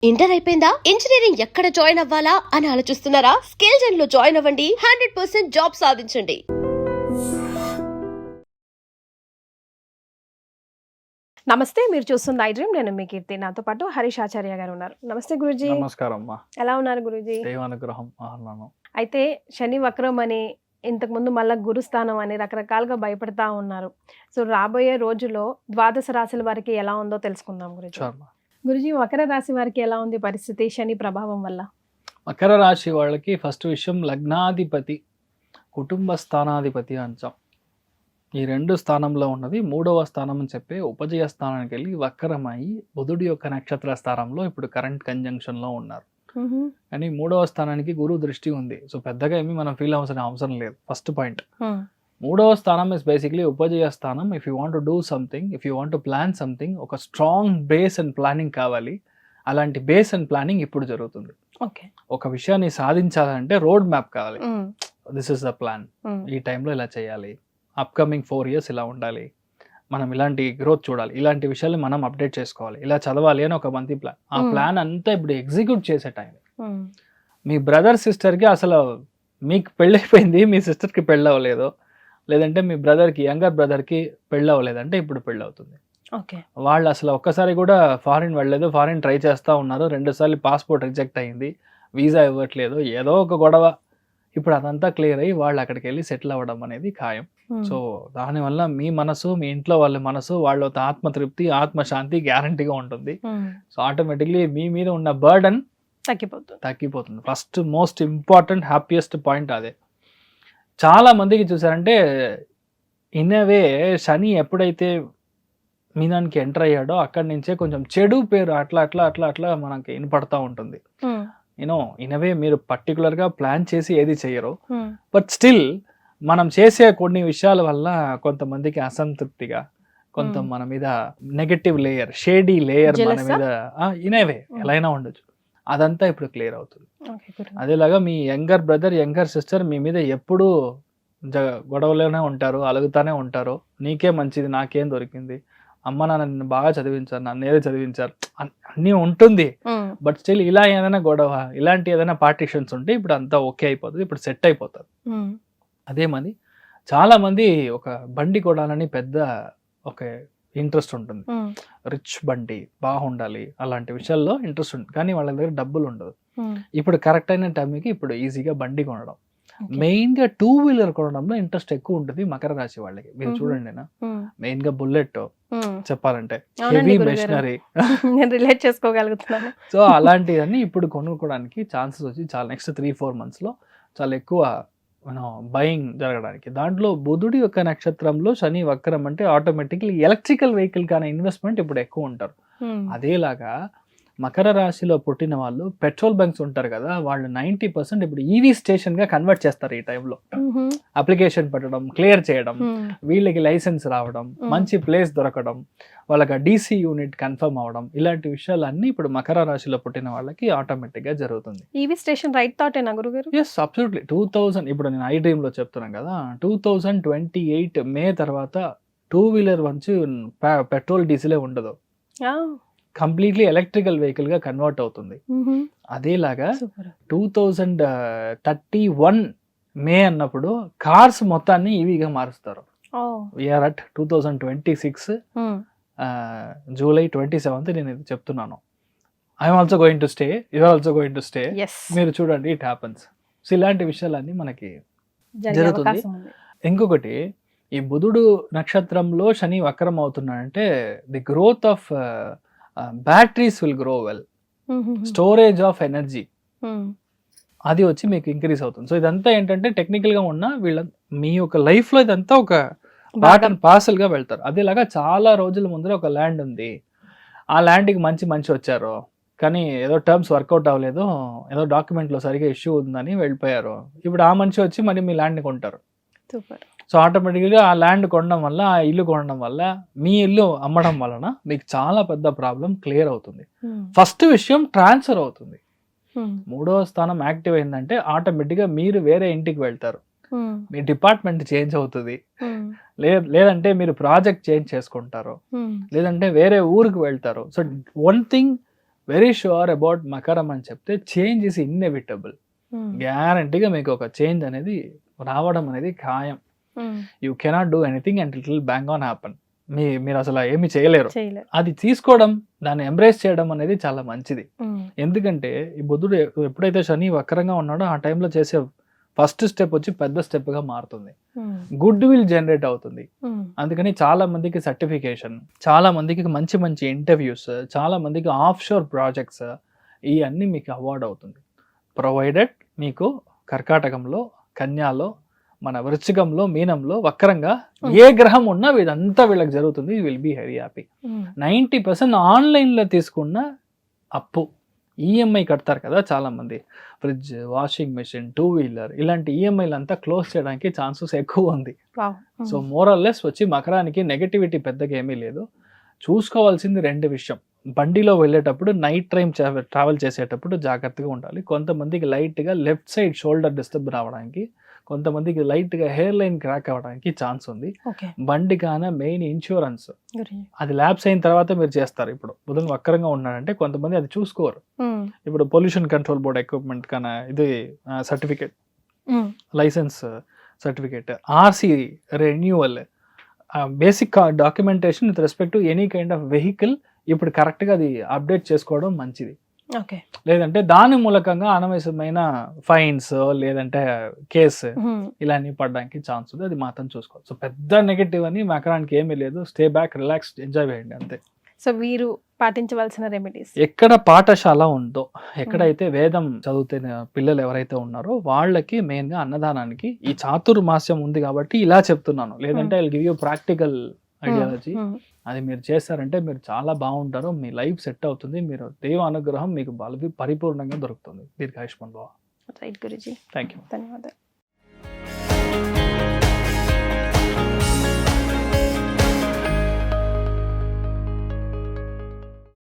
Inter అయిపోయిందా? Engineering ఎక్కడ join అవ్వాలా అని ఆలోచిస్తున్నారా? స్కిల్ జెన్ లో జాయిన్ అవ్వండి. 100% జాబ్ సాధించండి. నమస్తే, మీరు చూస్తున్న ఐ డ్రీమ్. నేను మీ కీర్తి. నాతో పాటు హరీష్ ఆచార్య గారు ఉన్నారు. నమస్తే గురూజీ. నమస్కారం అమ్మా. ఎలా ఉన్నారు గురూజీ? దేవానుగ్రహం ఆహ్లానం. అయితే శని వక్రం అని, ఇంతకుముందు మళ్ళా గురుస్థానం అని రకరకాలుగా భయపడతా ఉన్నారు. సో రాబోయే రోజుల్లో ద్వాదశ రాశుల వారికి ఎలా ఉందో తెలుసుకుందాం గురూజీ. చాలు. గురూజీ, మకర రాశి వారికి ఎలా ఉంది పరిస్థితి శని ప్రభావం వల్ల? మకర రాశి వాళ్ళకి ఫస్ట్ విషయం, లగ్నాధిపతి కుటుంబ స్థానాధిపతి అంచం ఈ రెండు స్థానంలో ఉన్నది. మూడవ స్థానం అని చెప్పే ఉపజయ స్థానానికి వెళ్ళి వక్రమై బుధుడి యొక్క నక్షత్ర స్థానంలో ఇప్పుడు కరెంట్ కంజంక్షన్లో ఉన్నారు. కానీ మూడవ స్థానానికి గురువు దృష్టి ఉంది. సో పెద్దగా ఏమి మనం ఫీల్ అవ్వాల్సిన అవసరం లేదు. First point. మూడవ స్థానం ఇస్ బేసిక్లీ ఉపజయ స్థానం. If you want to do something, if you want to plan something, ఒక స్ట్రాంగ్ బేస్ అండ్ ప్లానింగ్ కావాలి. అలాంటి బేస్ అండ్ ప్లానింగ్ ఇప్పుడు జరుగుతుంది. ఒక విషయాన్ని సాధించాలంటే రోడ్ మ్యాప్ కావాలి. This is the plan. ఈ టైంలో ఇలా చేయాలి, అప్కమింగ్ 4 years ఇలా ఉండాలి, మనం ఇలాంటి గ్రోత్ చూడాలి, ఇలాంటి విషయాలు మనం అప్డేట్ చేసుకోవాలి, ఇలా చదవాలి అని ఒక మంచి ప్లాన్. ఆ ప్లాన్ అంతా ఇప్పుడు ఎగ్జిక్యూట్ చేసే టైం. మీ బ్రదర్ సిస్టర్కి అసలు మీకు పెళ్ళైపోయింది, మీ సిస్టర్కి పెళ్ళి అవ్వలేదు, లేదంటే మీ బ్రదర్కి యంగర్ బ్రదర్కి పెళ్ళి అవ్వలేదంటే ఇప్పుడు పెళ్ళి అవుతుంది. వాళ్ళు అసలు ఒక్కసారి కూడా ఫారిన్ వెళ్ళలేదు, ఫారిన్ ట్రై చేస్తూ ఉన్నారు, 2 సార్లు పాస్పోర్ట్ రిజెక్ట్ అయ్యింది, వీసా ఇవ్వట్లేదు, ఏదో ఒక గొడవ. ఇప్పుడు అదంతా క్లియర్ అయ్యి వాళ్ళు అక్కడికి వెళ్ళి సెటిల్ అవ్వడం అనేది ఖాయం. సో దానివల్ల మీ మనసు, మీ ఇంట్లో వాళ్ళ మనసు, వాళ్ళ ఆత్మతృప్తి, ఆత్మశాంతి గ్యారంటీగా ఉంటుంది. సో ఆటోమేటిక్లీ మీ మీద ఉన్న బర్డన్ తగ్గిపోతుంది. First most important happiest point అదే. చాలా మందికి చూసారంటే ఇన్నవే శని ఎప్పుడైతే మీనానికి ఎంటర్ అయ్యాడో అక్కడి నుంచే కొంచెం చెడు పేరు అట్లా అట్లా అట్లా అట్లా మనకి వినపడతా ఉంటుంది. ఇనవే మీరు పర్టికులర్గా ప్లాన్ చేసి ఏది చెయ్యరు, బట్ స్టిల్ మనం చేసే కొన్ని విషయాల వల్ల కొంతమందికి అసంతృప్తిగా, కొంత మన మీద నెగటివ్ లేయర్, షేడీ లేయర్ మన మీద ఇనవే ఎలా అయినా ఉండొచ్చు. అదంతా ఇప్పుడు క్లియర్ అవుతుంది. అదేలాగా మీ యంగర్ బ్రదర్, యంగర్ సిస్టర్ మీ మీద ఎప్పుడూ గొడవలోనే ఉంటారు, అలుగుతానే ఉంటారు. నీకే మంచిది, నాకేం దొరికింది, అమ్మ నాన్న నిన్ను బాగా చదివించారు, నన్ను ఏదో చదివించారు, అన్నీ ఉంటుంది. బట్ స్టిల్ ఇలా ఏదైనా గొడవ, ఇలాంటి ఏదైనా పార్టిషన్స్ ఉంటే ఇప్పుడు అంతా ఓకే అయిపోతుంది, ఇప్పుడు సెట్ అయిపోతుంది. అదే మంది చాలా మంది ఒక బండి కొనాలని పెద్ద ఒక ఇంట్రెస్ట్ ఉంటుంది. రిచ్ బండి బాగుండాలి అలాంటి విషయాల్లో ఇంట్రెస్ట్ ఉంటుంది, కానీ వాళ్ళ దగ్గర డబ్బులు ఉండదు. ఇప్పుడు కరెక్ట్ అయిన టైంకి ఇప్పుడు ఈజీగా బండి కొనడం, మెయిన్ గా 2-wheeler కొనడంలో ఇంట్రెస్ట్ ఎక్కువ ఉంటుంది మకర రాశి వాళ్ళకి. మీరు చూడండి, మెయిన్ గా బుల్లెట్ చెప్పాలంటే హెవీ మెషినరీ రిలేట్ చేసుకోగలుగుతున్నాను. సో అలాంటివన్నీ ఇప్పుడు కొనుక్కోవడానికి ఛాన్సెస్ వచ్చి చాలా నెక్స్ట్ 3-4 months లో చాలా ఎక్కువ బయింగ్ జరగడానికి. దాంట్లో బుధుడి యొక్క నక్షత్రంలో శని వక్రం అంటే ఆటోమేటిక్లీ ఎలక్ట్రికల్ వెహికల్ కానీ ఇన్వెస్ట్మెంట్ ఇప్పుడు ఎక్కువ ఉంటారు. అదేలాగా మకర రాశిలో పుట్టిన వాళ్ళు పెట్రోల్ బంక్స్ ఉంటారు కదా, వాళ్ళు 90% ఇప్పుడు ఈవీ స్టేషన్ గా కన్వర్ట్ చేస్తారు. ఈ టైంలో అప్లికేషన్ పెట్టడం, క్లియర్ చేయడం, వీళ్ళకి లైసెన్స్ రావడం, మంచి ప్లేస్ దొరకడం, వాళ్ళకి డీసీ యూనిట్ కన్ఫర్మ్ అవడం, ఇలాంటి విషయాలన్నీ ఇప్పుడు మకర రాశిలో పుట్టిన వాళ్ళకి ఆటోమేటిక్ గా జరుగుతుంది. ఈవీ స్టేషన్ రైట్ థాట్ ఏనా గురుగారు? Yes, absolutely. 2000 ఇప్పుడు నేను ఐ డ్రీమ్ లో చెప్తున్నాను కదా, 2028 మే తర్వాత 2-wheeler వంచి పెట్రోల్ డీజిలే ఉండదు, కంప్లీట్లీ ఎలక్ట్రికల్ వెహికల్ గా కన్వర్ట్ అవుతుంది. అదేలాగా 2031 మే అన్నప్పుడు కార్స్ మొత్తాన్ని ఈవీగా మారుస్తారు. వీఆర్ అట్ 2026 జూలై 27th నేను ఇది చెప్తున్నాను. I'm also going to stay, you are also going to stay. మీరు చూడండి, ఇట్ హ్యాపన్స్. సో ఇలాంటి విషయాలన్నీ మనకి జరుగుతుంది. ఇంకొకటి, ఈ బుధుడు నక్షత్రంలో శని వక్రం అవుతున్నాడంటే the growth of batteries will grow well, storage of energy అది వచ్చి మీకు ఇంక్రీజ్ అవుతుంది. సో ఇదంతా ఏంటంటే టెక్నికల్ గా ఉన్న మీ యొక్క లైఫ్ లో ఇదంతా ఒక పార్ట్ అండ్ పార్సల్ గా వెళ్తారు. అదేలాగా చాలా రోజుల ముందర ఒక ల్యాండ్ ఉంది, ఆ ల్యాండ్కి మంచి వచ్చారు, కానీ ఏదో టర్మ్స్ వర్కౌట్ అవ్వలేదు, ఏదో డాక్యుమెంట్ లో సరిగా ఇష్యూ ఉందని వెళ్ళిపోయారు. ఇప్పుడు ఆ మనిషి వచ్చి మరి మీ ల్యాండ్ని కొంటారు. సో ఆటోమేటిక్గా ఆ ల్యాండ్ కొనడం వల్ల, ఆ ఇల్లు కొనడం వల్ల, మీ ఇల్లు అమ్మడం వలన మీకు చాలా పెద్ద ప్రాబ్లం క్లియర్ అవుతుంది. ఫస్ట్ విషయం ట్రాన్స్ఫర్ అవుతుంది. 3వ స్థానం యాక్టివ్ అయిందంటే ఆటోమేటిక్గా మీరు వేరే ఇంటికి వెళ్తారు, మీ డిపార్ట్మెంట్ చేంజ్ అవుతుంది, లేదంటే మీరు ప్రాజెక్ట్ చేంజ్ చేసుకుంటారు, లేదంటే వేరే ఊరికి వెళ్తారు. So one thing very sure about మకరం అని చెప్తే చేంజ్ ఇస్ ఇన్ఎవిటబుల్. గ్యారంటీగా మీకు ఒక చేంజ్ అనేది రావడం అనేది ఖాయం. You cannot do anything and it will bang on happen. మీరు అసలు ఏమి చేయలేరు. అది తీసుకోవడం, దాన్ని ఎంబ్రేస్ చేయడం అనేది చాలా మంచిది. ఎందుకంటే ఈ బుద్ధుడు ఎప్పుడైతే శని వక్రంగా ఉన్నాడో ఆ టైంలో చేసే ఫస్ట్ స్టెప్ వచ్చి పెద్ద స్టెప్ గా మారుతుంది. గుడ్ విల్ జనరేట్ అవుతుంది. అందుకని చాలా మందికి సర్టిఫికేషన్, చాలా మందికి మంచి మంచి ఇంటర్వ్యూస్, చాలా మందికి ఆఫ్ షోర్ ప్రాజెక్ట్స్ ఇవన్నీ మీకు అవార్డ్ అవుతుంది. ప్రొవైడెడ్ మీకు కర్కాటకంలో, కన్యాలో, మన వృశ్చికంలో, మీనంలో వక్రంగా ఏ గ్రహం ఉన్నా ఇదంతా వీళ్ళకి జరుగుతుంది. Will be very happy. 90% ఆన్లైన్లో తీసుకున్న అప్పు, ఈఎంఐ కడతారు కదా చాలా మంది, ఫ్రిడ్జ్, వాషింగ్ మెషిన్, 2-వీలర్, ఇలాంటి ఈఎంఐలు అంతా క్లోజ్ చేయడానికి ఛాన్సెస్ ఎక్కువ ఉంది. సో మోరల్లెస్ వచ్చి మకరానికి నెగటివిటీ పెద్దగా ఏమీ లేదు. చూసుకోవాల్సింది 2 విషయం. బండిలో వెళ్ళేటప్పుడు నైట్ టైం ట్రావెల్ చేసేటప్పుడు జాగ్రత్తగా ఉండాలి. కొంతమందికి లైట్గా లెఫ్ట్ సైడ్ షోల్డర్ డిస్టర్బ్ రావడానికి, కొంతమందికి లైట్గా హెయిర్ లైన్ క్రాక్ అవ్వడానికి ఛాన్స్ ఉంది. బండి కాన మెయిన్ ఇన్సూరెన్స్ అది ల్యాబ్స్ అయిన తర్వాత మీరు చేస్తారు. ఇప్పుడు బుధన్ వక్రంగా ఉన్నాడంటే కొంతమంది అది చూసుకోరు. ఇప్పుడు పొల్యూషన్ కంట్రోల్ బోర్డ్ ఎక్విప్మెంట్ కన్నా ఇది certificate, license certificate, RC renewal, basic documentation with respect to any kind of vehicle ఇప్పుడు కరెక్ట్గా అది అప్డేట్ చేసుకోవడం మంచిది. లేదంటే దాని మూలకంగా అనవసరమైన ఫైన్స్ లేదంటే కేసు ఇలాంటి పడడానికి ఛాన్స్ ఉంది. అది మాత్రం చూసుకోవాలి. సో పెద్ద నెగటివ్ అని మకరానికి ఏమీ లేదు. స్టే బ్యాక్, రిలాక్స్, ఎంజాయ్ చేయండి అంతే. సో వీరు పాటించవలసిన రెమెడీస్, ఎక్కడ పాఠశాల ఉందో, ఎక్కడైతే వేదం చదువుతున్న పిల్లలు ఎవరైతే ఉన్నారో వాళ్ళకి మెయిన్ గా అన్నదానానికి ఈ చాతుర్మాస్యం ఉంది కాబట్టి ఇలా చెప్తున్నాను. లేదంటే I will give you practical ideology. అది మీరు చేస్తారంటే మీరు చాలా బాగుంటారు. మీ లైఫ్ సెట్ అవుతుంది. మీరు దైవ అనుగ్రహం మీకు పరిపూర్ణంగా దొరుకుతుంది. దీర్ఘాయుష్మాన్ భవ. Right Guruji, thank you. ధన్యవాదాలు.